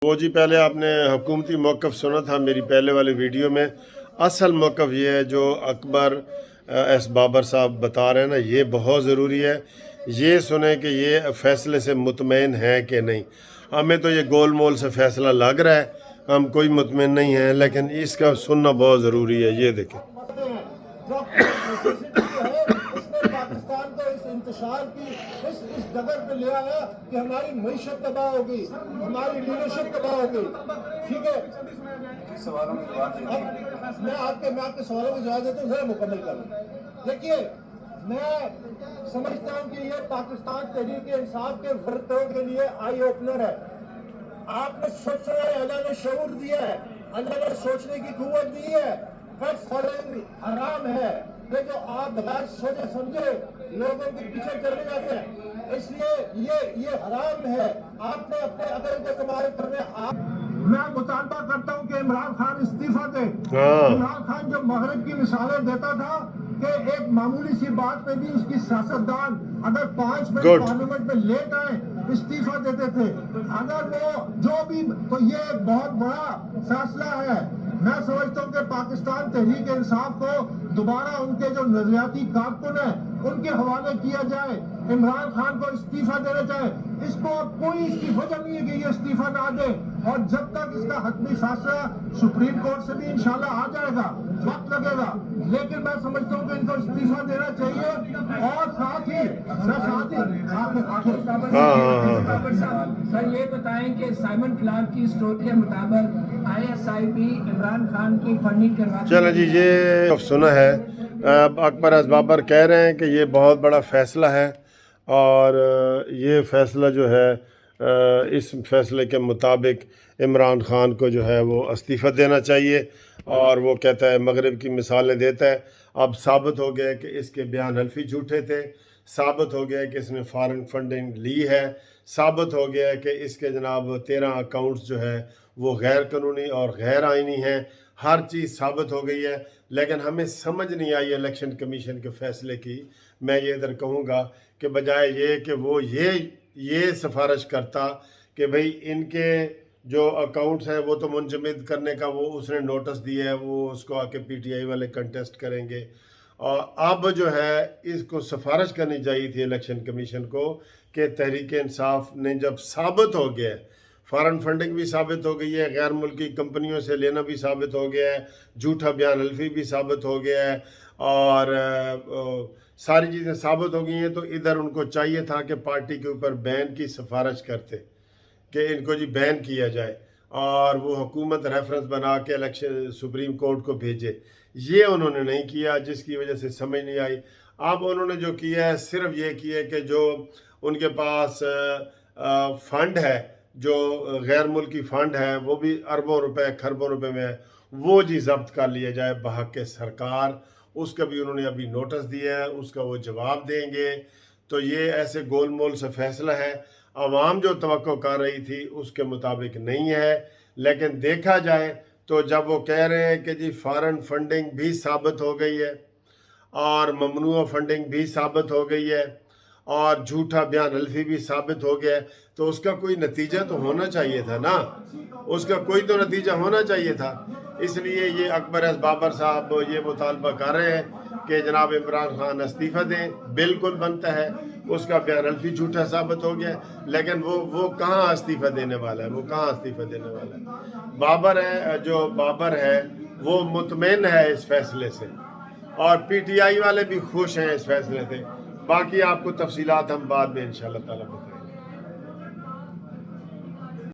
وہ جی پہلے آپ نے حکومتی موقف سنا تھا میری پہلے والی ویڈیو میں. اصل موقف یہ ہے جو اکبر ایس بابر صاحب بتا رہے ہیں نا، یہ بہت ضروری ہے. یہ سنیں کہ یہ فیصلے سے مطمئن ہے کہ نہیں. ہمیں تو یہ گول مول سے فیصلہ لگ رہا ہے، ہم کوئی مطمئن نہیں ہیں، لیکن اس کا سننا بہت ضروری ہے. یہ دیکھیں پاکستان کو اس انتشار کی اس ڈگر پہ لے آیا کہ ہماری معیشت تباہ ہو گئی، ہماری لیڈرشپ تباہ ہو گئی. ٹھیک ہے، میں آپ کے سوالوں کا جواب دیتا ہوں، ذرا مکمل کر لوں. دیکھیے، میں سمجھتا ہوں کہ یہ پاکستان تحریک انصاف کے ورکروں کے لیے آئی اوپنر ہے. آپ نے سوچا ہے، اللہ نے شعور دیا ہے، اللہ نے سوچنے کی قوت دی ہے. حرام ہے کہ جو آپ بغیر سوچے سمجھے لوگوں کے پیچھے چلے جاتے ہیں. اس لیے یہ حرام ہے. آپ نے اپنے عقل کے استعمال کرنے میں مطالبہ کرتا ہوں کہ عمران خان استعفیٰ دے. عمران خان جو مغرب کی مثالیں دیتا تھا کہ ایک معمولی سی بات پہ بھی اس کی سیاستدان اگر 5 منٹ پارلیمنٹ میں لیٹ آئے استعفیٰ دیتے تھے. اگر وہ جو بھی، تو یہ ایک بہت بڑا فیصلہ ہے. میں سمجھتا ہوں کہ پاکستان تحریک انصاف کو دوبارہ ان کے جو نظریاتی کارکن ہیں ان کے حوالے کیا جائے. عمران خان کو استعفیٰ دینا چاہے. اس کو اب کوئی اس کی وجہ نہیں ہے کہ یہ استعفیٰ نہ دے، اور جب تک اس کا حتمی فیصلہ سپریم کورٹ سے بھی انشاءاللہ آ جائے گا، وقت لگے گا، لیکن میں سمجھتا ہوں کہ ان کو استعفیٰ دینا چاہیے. اور ساتھ ہی سر یہ بتائیں کہ سائمن کلارک کی اسٹوری کے مطابق ISI بھی عمران خان کی فنڈنگ کرواتی ہے. چلیں جی، یہ سنا ہے. اکبر ایس بابر کہہ رہے ہیں کہ یہ بہت بڑا فیصلہ ہے، اور یہ فیصلہ جو ہے اس فیصلے کے مطابق عمران خان کو جو ہے وہ استعفیٰ دینا چاہیے. اور وہ کہتا ہے مغرب کی مثالیں دیتا ہے. اب ثابت ہو گیا کہ اس کے بیان حلفی جھوٹے تھے، ثابت ہو گیا کہ اس نے فارن فنڈنگ لی ہے، ثابت ہو گیا کہ اس کے جناب 13 اکاؤنٹس جو ہے وہ غیر قانونی اور غیر آئینی ہیں. ہر چیز ثابت ہو گئی ہے، لیکن ہمیں سمجھ نہیں آئی الیکشن کمیشن کے فیصلے کی. میں یہ ادھر کہوں گا کہ بجائے یہ کہ وہ یہ سفارش کرتا کہ بھئی ان کے جو اکاؤنٹس ہیں وہ تو منجمد کرنے کا وہ اس نے نوٹس دیا ہے، وہ اس کو آ کے PTI والے کنٹیسٹ کریں گے. اور اب جو ہے اس کو سفارش کرنی چاہیے تھی الیکشن کمیشن کو کہ تحریک انصاف نے جب ثابت ہو گیا ہے، فارن فنڈنگ بھی ثابت ہو گئی ہے، غیر ملکی کمپنیوں سے لینا بھی ثابت ہو گیا ہے، جھوٹا بیان حلفی بھی ثابت ہو گیا ہے، اور ساری چیزیں ثابت ہو گئی ہیں، تو ادھر ان کو چاہیے تھا کہ پارٹی کے اوپر بین کی سفارش کرتے کہ ان کو جی بین کیا جائے، اور وہ حکومت ریفرنس بنا کے الیکشن سپریم کورٹ کو بھیجے. یہ انہوں نے نہیں کیا، جس کی وجہ سے سمجھ نہیں آئی. اب انہوں نے جو کیا ہے صرف یہ کیا ہے کہ جو ان کے پاس فنڈ ہے، جو غیر ملکی فنڈ ہے، وہ بھی اربوں روپے کھربوں روپے میں ہے، وہ جی ضبط کر لیا جائے بحق سرکار. اس کا بھی انہوں نے ابھی نوٹس دیا ہے، اس کا وہ جواب دیں گے. تو یہ ایسے گول مول سے فیصلہ ہے. عوام جو توقع کر رہی تھی اس کے مطابق نہیں ہے. لیکن دیکھا جائے تو جب وہ کہہ رہے ہیں کہ جی فارن فنڈنگ بھی ثابت ہو گئی ہے، اور ممنوع فنڈنگ بھی ثابت ہو گئی ہے، اور جھوٹا بیان حلفی بھی ثابت ہو گیا ہے، تو اس کا کوئی نتیجہ تو ہونا چاہیے تھا نا. اس کا کوئی تو نتیجہ ہونا چاہیے تھا. اس لیے یہ اکبر ایس بابر صاحب یہ مطالبہ کر رہے ہیں کہ جناب عمران خان استعفیٰ دیں. بالکل بنتا ہے، اس کا بیان حلفی جھوٹا ثابت ہو گیا، لیکن وہ کہاں استعفیٰ دینے والا ہے، وہ کہاں استعفیٰ دینے والا ہے. بابر ہے وہ مطمئن ہے اس فیصلے سے، اور PTI والے بھی خوش ہیں اس فیصلے سے. باقی آپ کو تفصیلات ہم بعد میں انشاءاللہ تعالی بتائیں.